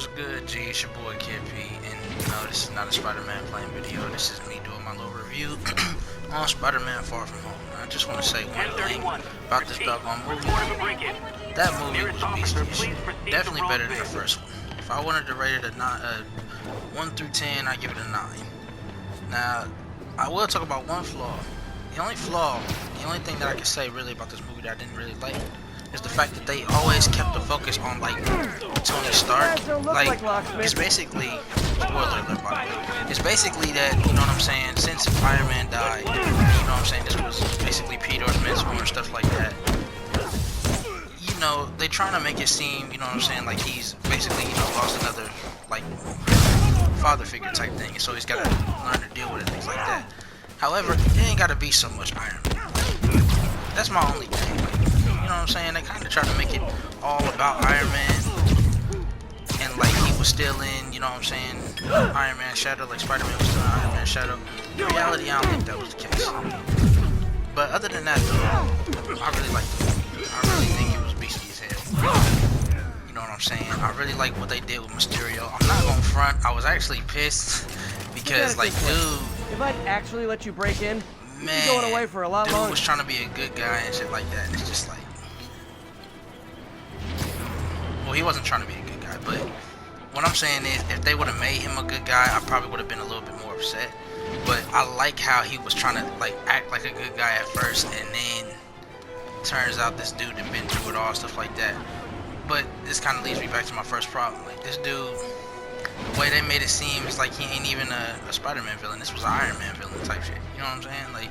What's good, G? It's your boy Kid P, and no, this is not a Spider-Man playing video. This is me doing my little review on Spider-Man Far From Home. I just want to say one thing about this doggone movie. That movie was beastly. Definitely better than the first one. If I wanted to rate it a 1 through 10, I'd give it a 9. Now, I will talk about one flaw. The only thing that I can say really about this movie that I didn't really like is the fact that they always kept the focus on like Tony Stark. Like it's basically, spoiler alert by the way, it's basically that, you know what I'm saying, since Iron Man died, you know what I'm saying, this was basically Peter's mentor and stuff like that. You know, they trying to make it seem, you know what I'm saying, like he's basically, you know, lost another like father figure type thing, and so he's got to learn to deal with it, things like that. However, it ain't got to be so much Iron Man. That's my only thing. You know what I'm saying? They kind of try to make it all about Iron Man, and like he was still in, you know what I'm saying, Iron Man shadow, like Spider-Man was still in Iron Man shadow. In reality, I don't think that was the case. But other than that, though, I really liked it. I really think it was beastly as hell. You know what I'm saying? I really like what they did with Mysterio. I'm not gonna front. I was actually pissed because, like, dude, if I'd actually let you break in, man, you'd be going away for a lot longer. Dude was trying to be a good guy and shit like that, and it's just like, well, he wasn't trying to be a good guy, but what I'm saying is, if they would have made him a good guy, I probably would have been a little bit more upset. But I like how he was trying to like act like a good guy at first, and then turns out this dude had been through it all, stuff like that. But this kind of leads me back to my first problem. Like, this dude, the way they made it seem is like he ain't even a Spider-Man villain. This was an Iron Man villain type shit. You know what I'm saying? Like,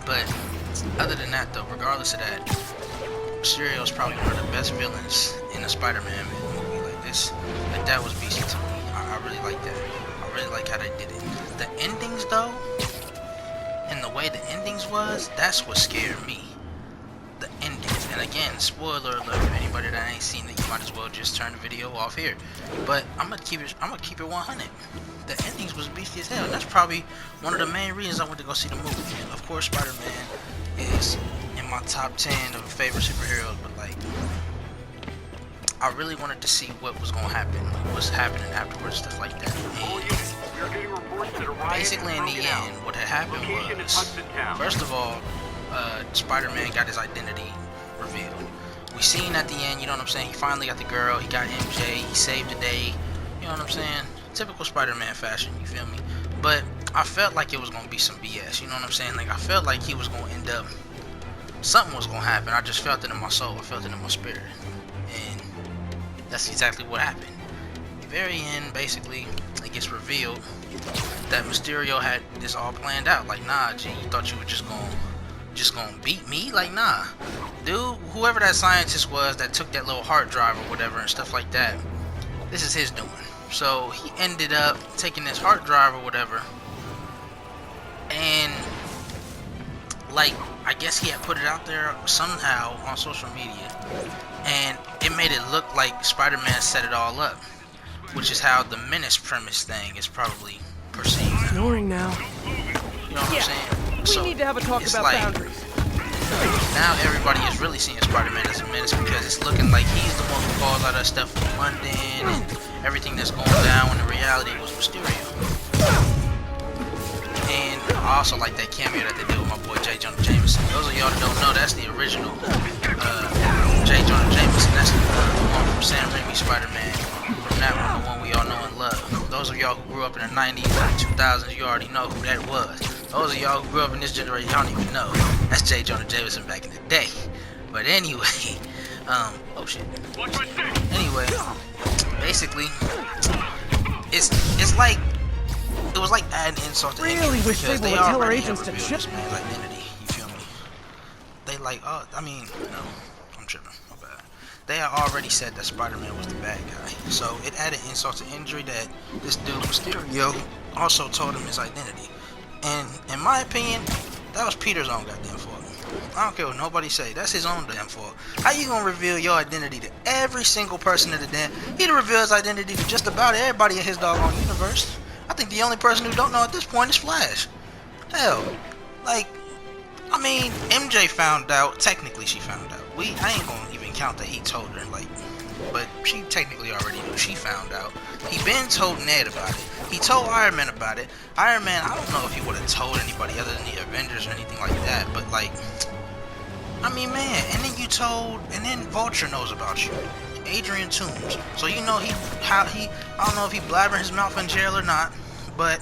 but other than that, though, regardless of that, Mysterio is probably one of the best villains in a Spider-Man movie like this. Like, that was beastly to me. I really like that. I really like how they did it. The endings, though, and the way the endings was, that's what scared me. The endings. And again, spoiler alert for anybody that ain't seen it, you might as well just turn the video off here. But I'm gonna keep it 100. The endings was beastly as hell, and that's probably one of the main reasons I went to go see the movie. Of course, Spider-Man is in my top 10 of favorite superheroes, but like, I really wanted to see what was gonna happen, what's happening afterwards, stuff like that. And basically, in the end, what had happened was, first of all, Spider-Man got his identity revealed. We seen at the end, you know what I'm saying, he finally got the girl, he got MJ, he saved the day, you know what I'm saying, typical Spider-Man fashion, you feel me? But I felt like it was gonna be some BS, you know what I'm saying, like I felt like he was gonna end up, something was gonna happen. I just felt it in my soul, I felt it in my spirit, and that's exactly what happened. At the very end, basically, it gets revealed that Mysterio had this all planned out. Like, nah, G, you thought you were just gonna beat me? Like, nah, dude, whoever that scientist was that took that little hard drive or whatever and stuff like that, this is his doing. So he ended up taking this hard drive or whatever, and like, I guess he had put it out there somehow on social media, and it made it look like Spider-Man set it all up, which is how the Menace premise thing is probably perceived. Knowing now. You know what I'm saying? We need to have a talk about like, boundaries. now everybody is really seeing Spider-Man as a menace because it's looking like he's the one who caused all that stuff in London and everything that's going down, when in reality it was Mysterio. And I also like that cameo that they did with my boy J. Jonah Jameson. Those of y'all that don't know, that's the original J. Jonah Jameson. That's the one from Sam Raimi's Spider-Man. From that one, the one we all know and love. Those of y'all who grew up in the 90s and 2000s, you already know who that was. Those of y'all who grew up in this generation, y'all don't even know. That's J. Jonah Jameson back in the day. But anyway, oh shit. Anyway, basically, it's like, it was like adding insult to injury. Really wish they would tell our agents to chip this man's identity. You feel me? They like, oh, I mean, no, I'm tripping. My bad. They had already said that Spider-Man was the bad guy, so it added insult to injury that this dude Mysterio also told him his identity. And in my opinion, that was Peter's own goddamn fault. I don't care what nobody say. That's his own damn fault. How you gonna reveal your identity to every single person in the damn? He'd reveal his identity to just about everybody in his doggone universe. I think the only person who don't know at this point is Flash. Hell, like, I mean, MJ found out. Technically, she found out. I ain't gonna even count that he told her. Like, but she technically already knew. She found out. He been told Ned about it. He told Iron Man about it. Iron Man, I don't know if he would have told anybody other than the Avengers or anything like that, but like, I mean, man, and then Vulture knows about you. Adrian Toomes. So you know I don't know if he blabbering his mouth in jail or not, but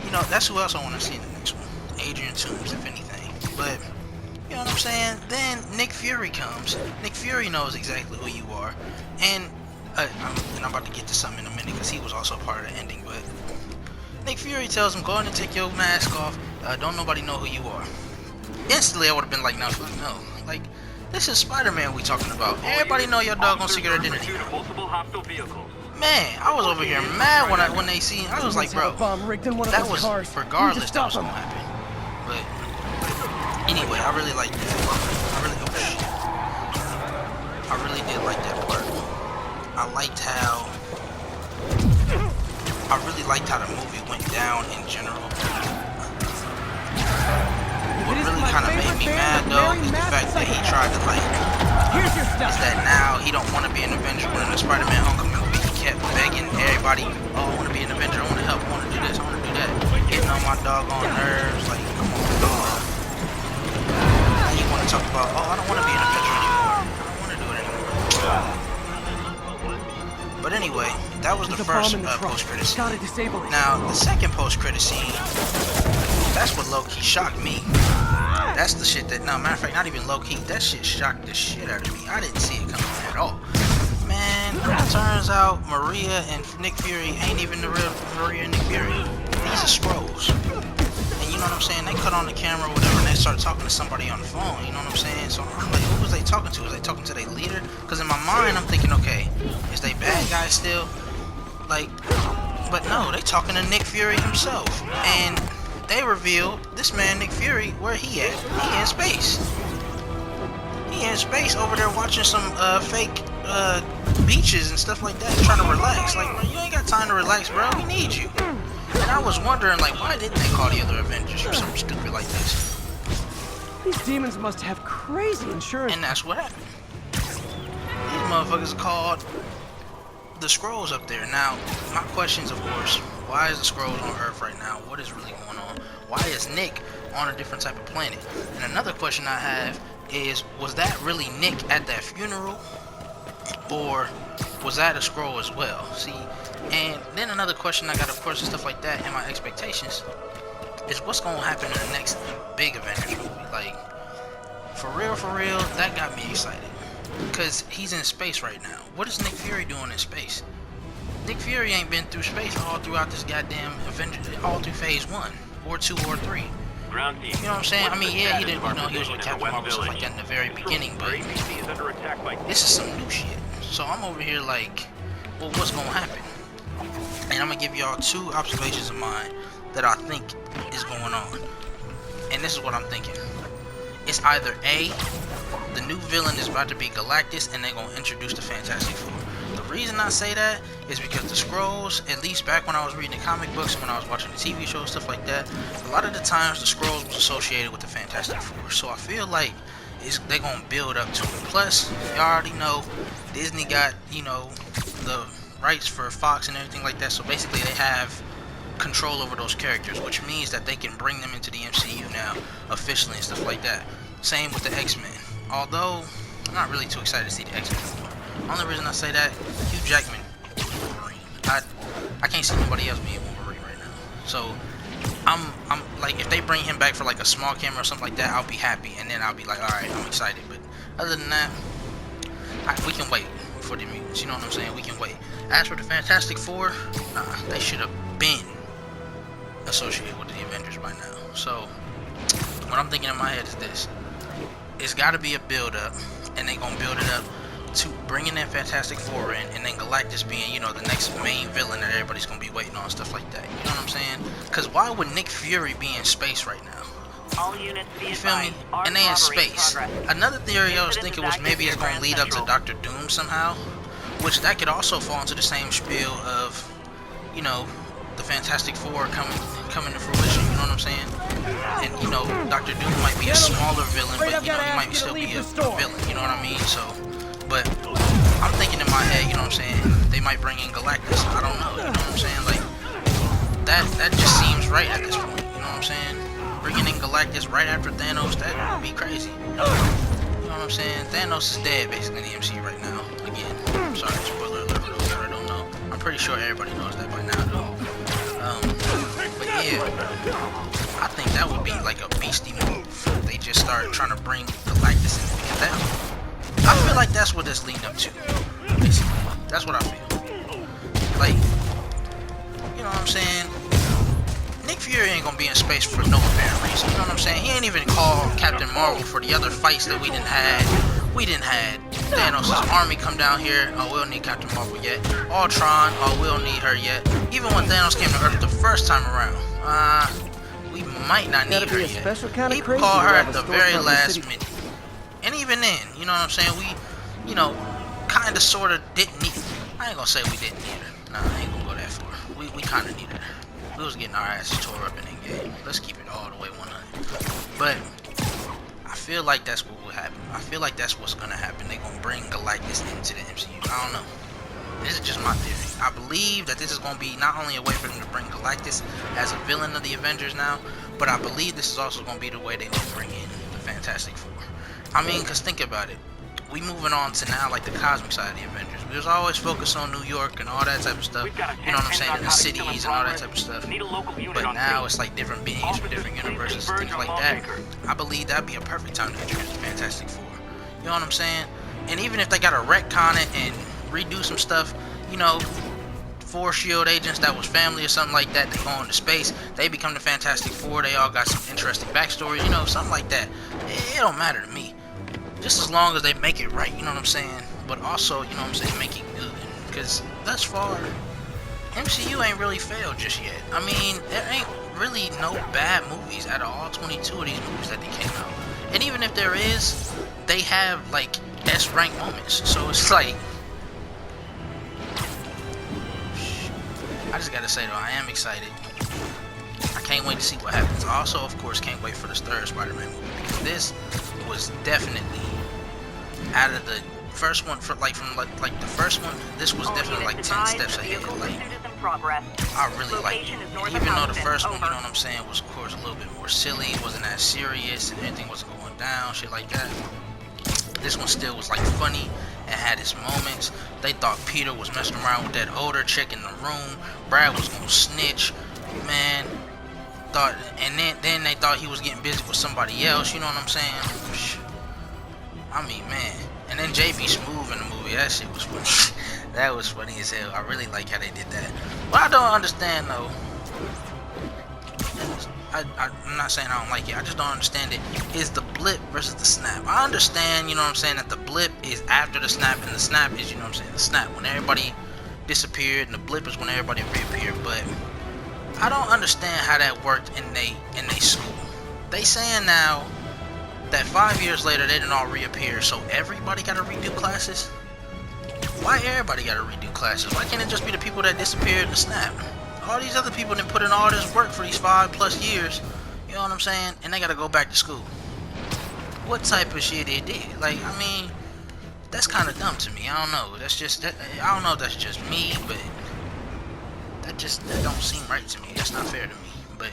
you know, that's who else I want to see in the next one. Adrian Toomes, if anything. But you know what I'm saying? Then Nick Fury comes. Nick Fury knows exactly who you are, and I'm about to get to something in a minute because he was also part of the ending. But Nick Fury tells him, "Go ahead and take your mask off. Don't nobody know who you are." Instantly, I would have been like, "No, like." This is Spider-Man we talking about. Everybody know your doggone secret identity. Man, I was over here mad when they seen. I was like, bro, that was regardless that was gonna happen. But anyway, I really like that. I really did like that part. I really liked how the movie went down in general. What really kind of made me mad though is the fact that he tried to like, is that now he don't want to be an Avenger. When in the Spider-Man Homecoming movie, he kept begging everybody, oh, I want to be an Avenger, I want to help, I want to do this, I want to do that. Getting on my doggone nerves, like, come on, dog. And he want to talk about, oh, I don't want to be an Avenger anymore. I don't want to do it anymore. But anyway, that was the first post-credit scene. Now, the second post-credit scene, that's what low-key shocked me. That's the shit that, no, matter of fact, not even low-key, that shit shocked the shit out of me. I didn't see it coming at all. Man, it turns out Maria and Nick Fury ain't even the real Maria and Nick Fury. These are Skrulls. And you know what I'm saying? They cut on the camera or whatever and they start talking to somebody on the phone, you know what I'm saying? So I'm like, who was they talking to? Was they talking to their leader? Because in my mind, I'm thinking, okay, is they bad guys still? Like, but no, they talking to Nick Fury himself. And they revealed this man Nick Fury, where he at? He in space. He in space over there watching some fake beaches and stuff like that, trying to relax. Like, bro, you ain't got time to relax, bro. We need you. And I was wondering, like, why didn't they call the other Avengers or something stupid like this? These demons must have crazy insurance. And that's what happened. These motherfuckers called the Skrulls up there. Now, my questions, of course, why is the Skrulls on Earth right now? What is really going on? Why is Nick on a different type of planet? And another question I have is, was that really Nick at that funeral? Or was that a Skrull as well? See, and then another question I got, of course, and stuff like that, and my expectations, is what's going to happen in the next big Avengers movie? Like, for real, that got me excited. Because he's in space right now. What is Nick Fury doing in space? Nick Fury ain't been through space all throughout this goddamn Avenger, all through phase 1, or 2, or 3. You know what I'm saying? I mean, yeah, he didn't, you know, he was with Captain Marvel and stuff like that in the very beginning, but this is some new shit. So I'm over here like, well, what's gonna happen? And I'm gonna give y'all 2 observations of mine that I think is going on. And this is what I'm thinking. It's either A, the new villain is about to be Galactus and they're gonna introduce the Fantastic Four. The reason I say that is because the Skrulls, at least back when I was reading the comic books and when I was watching the TV shows, stuff like that, a lot of the times the Skrulls was associated with the Fantastic Four. So I feel like they're gonna build up to it. Plus, you already know Disney got, you know, the rights for Fox and everything like that. So basically they have control over those characters, which means that they can bring them into the MCU now officially and stuff like that. Same with the X-Men. Although I'm not really too excited to see the X-Men anymore. Only reason I say that, Hugh Jackman, Wolverine. I can't see nobody else being Wolverine right now. So I'm like, if they bring him back for like a small camera or something like that, I'll be happy, and then I'll be like, all right, I'm excited. But other than that, we can wait for the mutants. You know what I'm saying? We can wait. As for the Fantastic Four, nah, they should have been associated with the Avengers by now. So what I'm thinking in my head is this: it's got to be a build-up, and they're gonna build it up to bringing that Fantastic Four in, and then Galactus being, you know, the next main villain that everybody's gonna be waiting on, stuff like that. You know what I'm saying? Because why would Nick Fury be in space right now? All units you feel me? And they in space. Another theory I was thinking was maybe it's gonna lead up to Doctor Doom somehow, which that could also fall into the same spiel of, you know, the Fantastic Four coming to fruition. You know what I'm saying? And you know, Doctor Doom might be a smaller villain, but you know, he might still be a villain. You know what I mean? So. But I'm thinking in my head, you know what I'm saying, they might bring in Galactus. I don't know, you know what I'm saying? Like, that just seems right at this point, you know what I'm saying? Bringing in Galactus right after Thanos, that would be crazy. You know what I'm saying? Thanos is dead basically in the MCU right now. Again, I'm sorry, spoiler alert for those that don't know. I'm pretty sure everybody knows that by now though. But yeah, I think that would be like a beastie move. They just start trying to bring Galactus in, because that, I feel like that's what it's leading up to. Basically, that's what I feel. Like, you know what I'm saying? Nick Fury ain't gonna be in space for no apparent reason. You know what I'm saying? He ain't even called Captain Marvel for the other fights that we didn't have. We didn't have Thanos' army come down here. Oh, we don't need Captain Marvel yet. Ultron. Oh, we don't need her yet. Even when Thanos came to Earth the first time around, we might not need her yet. He called her at the very last minute. And even then, you know what I'm saying? We, you know, kind of, sort of didn't need her. I ain't gonna say we didn't need her. Nah, I ain't gonna go that far. We kind of needed her. We was getting our asses tore up in the game. Let's keep it all the way 100. But I feel like that's what will happen. I feel like that's what's gonna happen. They're gonna bring Galactus into the MCU. I don't know. This is just my theory. I believe that this is gonna be not only a way for them to bring Galactus as a villain of the Avengers now, but I believe this is also gonna be the way they gonna bring in the Fantastic Four. I mean, cause think about it. We moving on to now like the cosmic side of the Avengers. We was always focused on New York and all that type of stuff. You know what I'm saying? In the cities and all that type of stuff. But now it's like different beings from different universes, things like that. I believe that'd be a perfect time to introduce the Fantastic Four. You know what I'm saying? And even if they gotta retcon it and redo some stuff, you know, 4 SHIELD agents that was family or something like that, they go into space, they become the Fantastic Four, they all got some interesting backstory, you know, something like that. It don't matter to me. Just as long as they make it right, you know what I'm saying? But also, you know what I'm saying, make it good. Because thus far, MCU ain't really failed just yet. I mean, there ain't really no bad movies out of all 22 of these movies that they came out. And even if there is, they have like S-rank moments. So it's like, I just gotta say though, I am excited. I can't wait to see what happens. I also, of course, can't wait for this third Spider-Man movie, because this was definitely out of the first one, from the first one, this was definitely like 10 steps ahead. Like, I really liked it. And even though the first one, you know what I'm saying, was of course a little bit more silly, it wasn't as serious, and everything wasn't going down, shit like that. This one still was like funny and had its moments. They thought Peter was messing around with that older chick in the room. Brad was gonna snitch, man. Thought, and then they thought he was getting busy with somebody else. You know what I'm saying? I mean, man. And then JB Smoove in the movie, that shit was funny. That was funny as hell. I really like how they did that. What I don't understand though, I'm not saying I don't like it, I just don't understand it, is the blip versus the snap. I understand, you know what I'm saying, that the blip is after the snap, and the snap is, you know what I'm saying, the snap when everybody disappeared, and the blip is when everybody reappeared. But I don't understand how that worked in they school. They saying now that 5 years later they didn't all reappear, so everybody gotta redo classes? Why everybody gotta redo classes? Why can't it just be the people that disappeared in the snap? All these other people didn't put in all this work for these 5+ years, you know what I'm saying, and they gotta go back to school. What type of shit it did? Like, I mean, that's kind of dumb to me. I don't know. That's just, I don't know if that's just me, but that don't seem right to me. That's not fair to me. But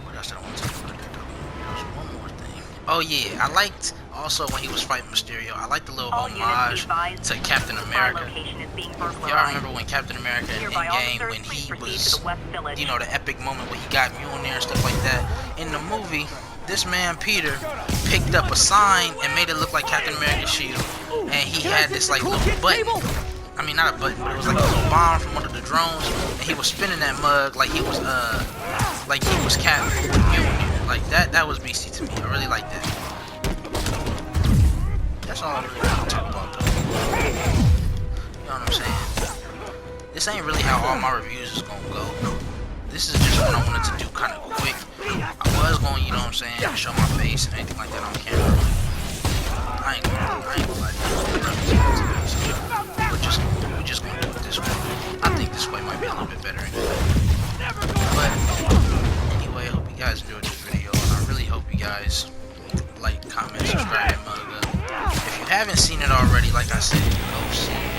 what else did I want to talk about there, though? There was one more thing. Oh yeah, I liked also when he was fighting Mysterio. I liked the little homage to Captain America. Y'all remember when Captain America in Endgame, when he was, you know, the epic moment where he got Mjolnir and stuff like that. In the movie, this man Peter picked up a sign and made it look like Captain America's shield, and he had this like little button. I mean, not a button, but it was like a little bomb from one of the drones, and he was spinning that mug like he was Captain Mjolnir. Like that was beastie to me. I really like that. That's all I really want to talk about though. You know what I'm saying? This ain't really how all my reviews is gonna go. This is just what I wanted to do kind of quick. I was going, you know what I'm saying, show my face and anything like that on camera. I ain't gonna lie to you. We're just gonna do it this way. I think this way might be a little bit better anyway. But anyway, I hope you guys enjoyed this video, and I really hope you guys like, comment, subscribe, and mug up. If you haven't seen it already, like I said, go see it.